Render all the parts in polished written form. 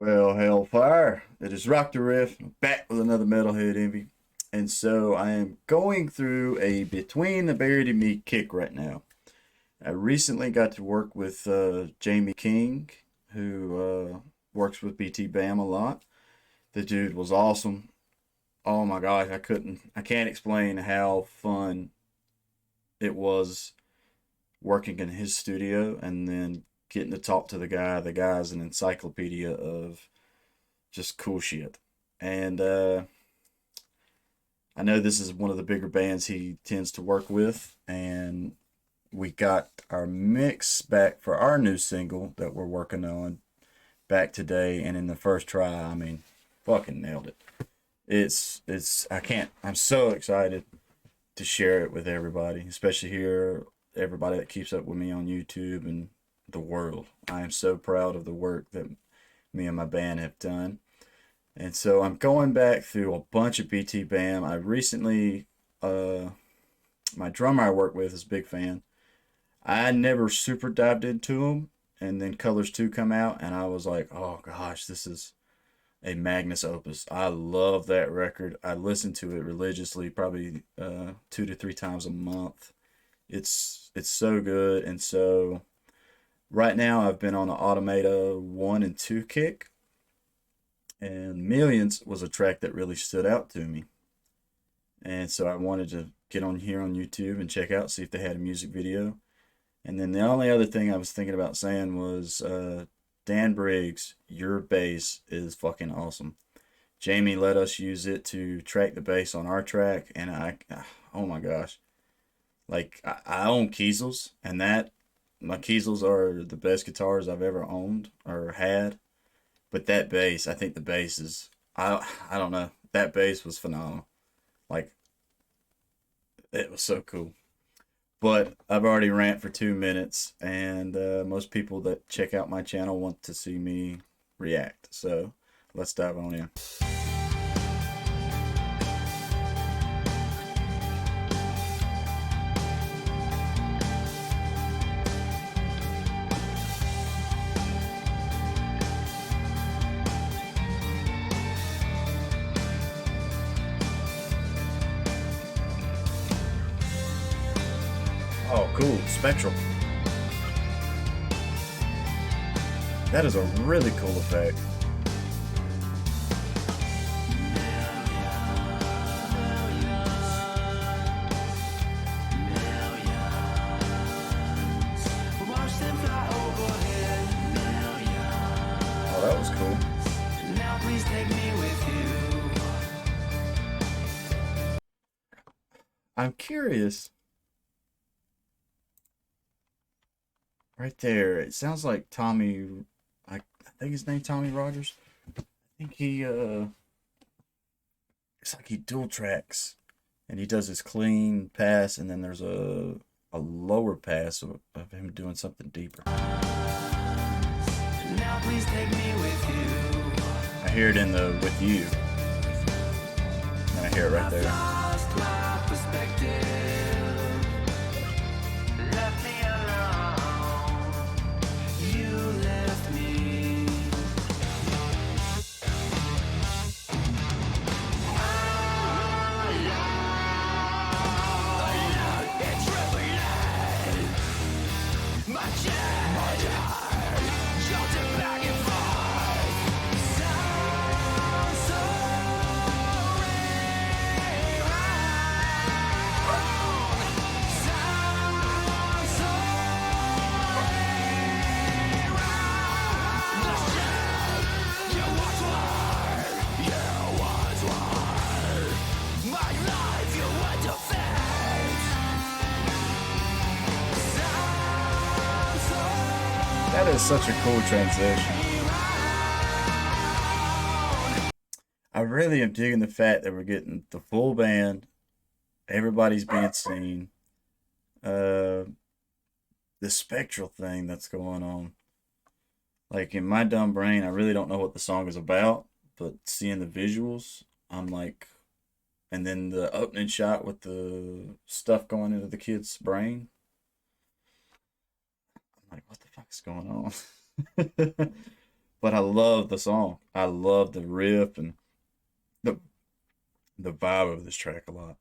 Well, hellfire! It is Rock the Riff, back with another Metalhead Envy. And so I am going through a Between the Buried and Me kick right now. I recently got to work with Jamie King, who works with BT Bam a lot. The dude was awesome. Oh my gosh, I can't explain how fun it was working in his studio and then getting to talk to the guy. The guy's an encyclopedia of just cool shit. And I know this is one of the bigger bands he tends to work with, and we got our mix back for our new single that we're working on back today. And in the first try, I mean, fucking nailed it. It's I can't. I'm so excited to share it with everybody, especially here, everybody that keeps up with me on YouTube and the world. I am so proud of the work that me and my band have done. And so I'm going back through a bunch of BT Bam. I recently, my drummer I work with is a big fan. I never super dived into him, and then Colors 2 come out, and I was like, oh gosh, this is a Magnus opus. I love that record. I listen to it religiously, probably 2 to 3 times a month. It's so good, and so right now I've been on an Automata 1 and 2 kick, and Millions was a track that really stood out to me. And so I wanted to get on here on YouTube and check out, see if they had a music video. And then the only other thing I was thinking about saying was, Dan Briggs, your bass is fucking awesome. Jamie let us use it to track the bass on our track, and oh my gosh. Like, I own Kiesels, and my Kiesels are the best guitars I've ever owned or had. But that bass, I think the bass is, I don't know. That bass was phenomenal. Like, it was so cool. But I've already rant for 2 minutes, and most people that check out my channel want to see me react. So let's dive on in. Oh, cool. Spectral. That is a really cool effect. Oh, that was cool. Now please take me with you. I'm curious. Right there, it sounds like Tommy. I think his name Tommy Rogers. I think it's like he dual tracks, and he does his clean pass, and then there's a lower pass of him doing something deeper. Now please take me with you. I hear it in the with you. And I hear it right there. That is such a cool transition. I really am digging the fact that we're getting the full band, everybody's being seen, uh, the spectral thing that's going on. Like in my dumb brain, I really don't know what the song is about, but seeing the visuals, I'm like, and then the opening shot with the stuff going into the kid's brain. I'm like, what the fuck is going on? but I love the song. I love the riff and the the vibe of this track a lot.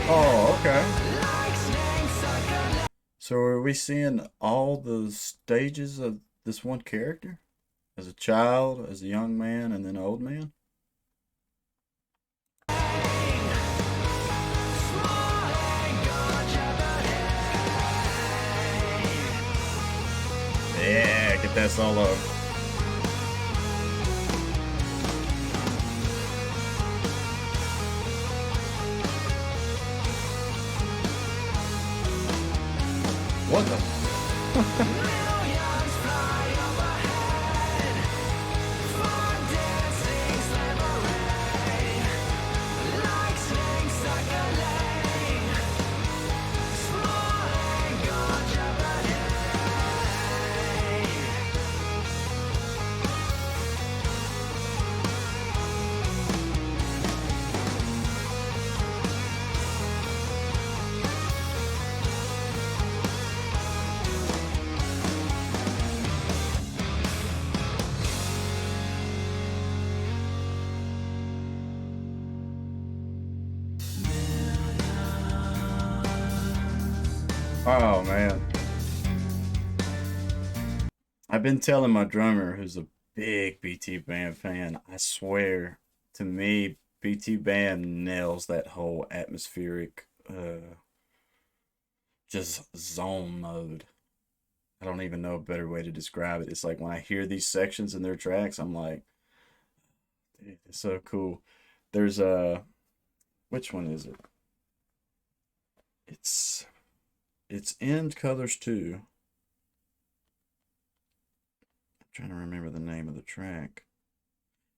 Oh, okay. So are we seeing all the stages of this one character? As a child, as a young man, and then an old man? Yeah, get that solo. What the? Oh man. I've been telling my drummer, who's a big BT Band fan, I swear, to me, BT Band nails that whole atmospheric, just zone mode. I don't even know a better way to describe it. It's like when I hear these sections in their tracks, I'm like, dude, it's so cool. There's which one is it? It's it's End Colors 2. I'm trying to remember the name of the track.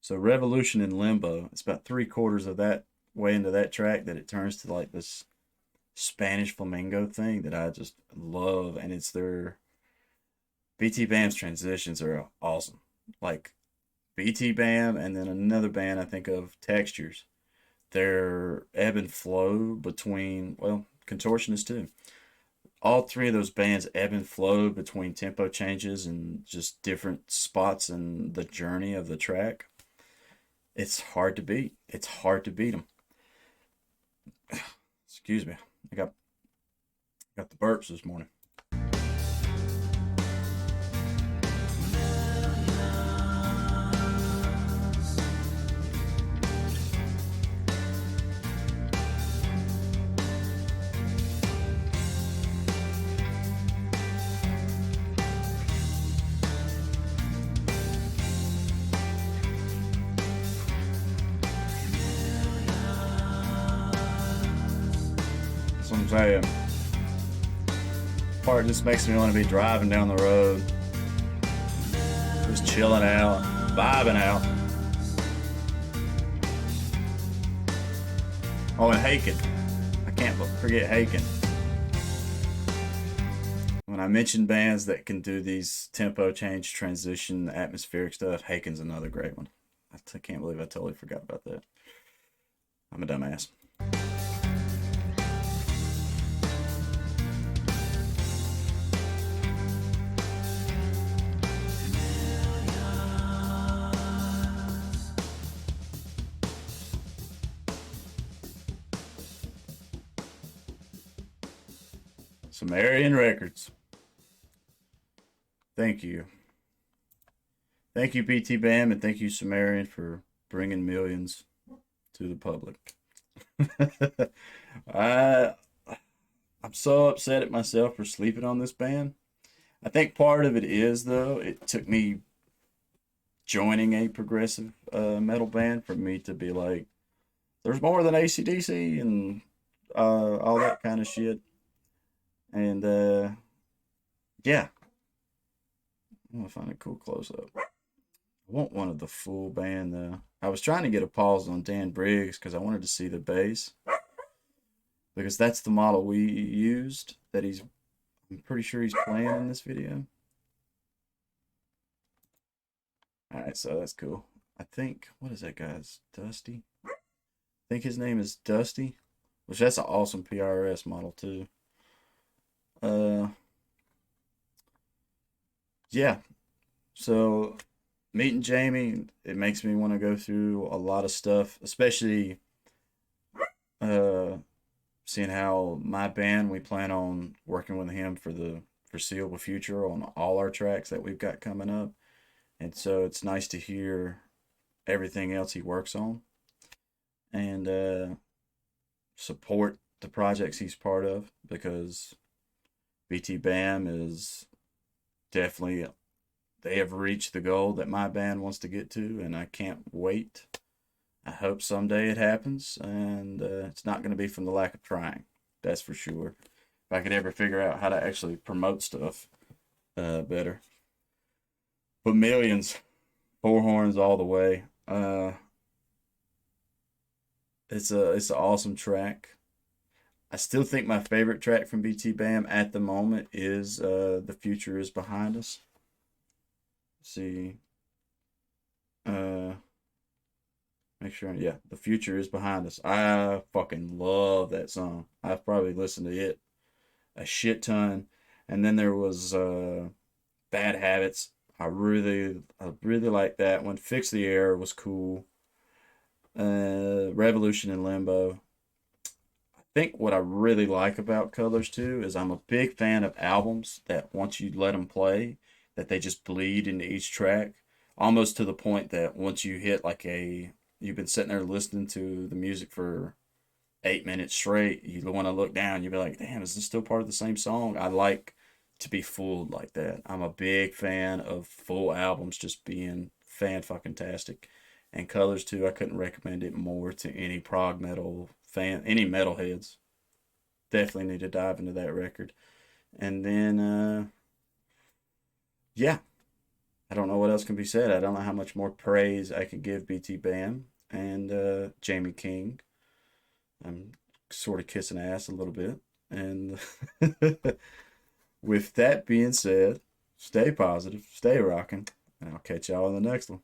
So Revolution in Limbo. It's about three-quarters of that way into that track that it turns to like this Spanish flamenco thing that I just love, and it's their BT Bam's transitions are awesome. Like BT Bam, and then another band I think of, Textures. Their ebb and flow between, well, Contortionist too. All three of those bands ebb and flow between tempo changes and just different spots in the journey of the track. It's hard to beat. It's hard to beat them. Excuse me. I got the burps this morning. That's what I'm saying. Part just makes me want to be driving down the road, just chilling out, vibing out. Oh, and Haken. I can't forget Haken. When I mention bands that can do these tempo change, transition, atmospheric stuff, Haken's another great one. Can't believe I totally forgot about that. I'm a dumbass. Sumerian Records. Thank you. Thank you, BT Bam, and thank you, Sumerian, for bringing millions to the public. I I'm so upset at myself for sleeping on this band. I think part of it is though it took me joining a progressive metal band for me to be like, there's more than AC/DC and all that kind of shit. And yeah, I'm gonna find a cool close up. I want one of the full band though. I was trying to get a pause on Dan Briggs because I wanted to see the bass because that's the model we used that he's. I'm pretty sure he's playing in this video. All right, so that's cool. I think what is that guy's Dusty? I think his name is Dusty, which that's an awesome PRS model too. Uh, yeah. So meeting Jamie, it makes me want to go through a lot of stuff, especially uh seeing how my band we plan on working with him for the foreseeable future on all our tracks that we've got coming up. And so it's nice to hear everything else he works on and support the projects he's part of because BT Bam is definitely they have reached the goal that my band wants to get to, and I can't wait. I hope someday it happens, and it's not going to be from the lack of trying. That's for sure. If I could ever figure out how to actually promote stuff better. But millions, four horns all the way. It's an awesome track. I still think my favorite track from BT Bam at the moment is "The Future Is Behind Us." Let's see, uh, make sure. Yeah, "The Future Is Behind Us." I fucking love that song. I've probably listened to it a shit ton. And then there was Bad Habits. I really like that one. Fix the Error was cool. Revolution in Limbo. I think what I really like about Colors too is I'm a big fan of albums that once you let them play, that they just bleed into each track, almost to the point that once you hit you've been sitting there listening to the music for 8 minutes straight, you want to look down, you'll be like, damn, is this still part of the same song? I like to be fooled like that. I'm a big fan of full albums just being fan fucking tastic. And Colors too, I couldn't recommend it more to any prog metal fan, any metalheads. Definitely need to dive into that record. And then, yeah, I don't know what else can be said. I don't know how much more praise I could give BT Bam and Jamie King. I'm sort of kissing ass a little bit. And with that being said, stay positive, stay rocking, and I'll catch y'all in the next one.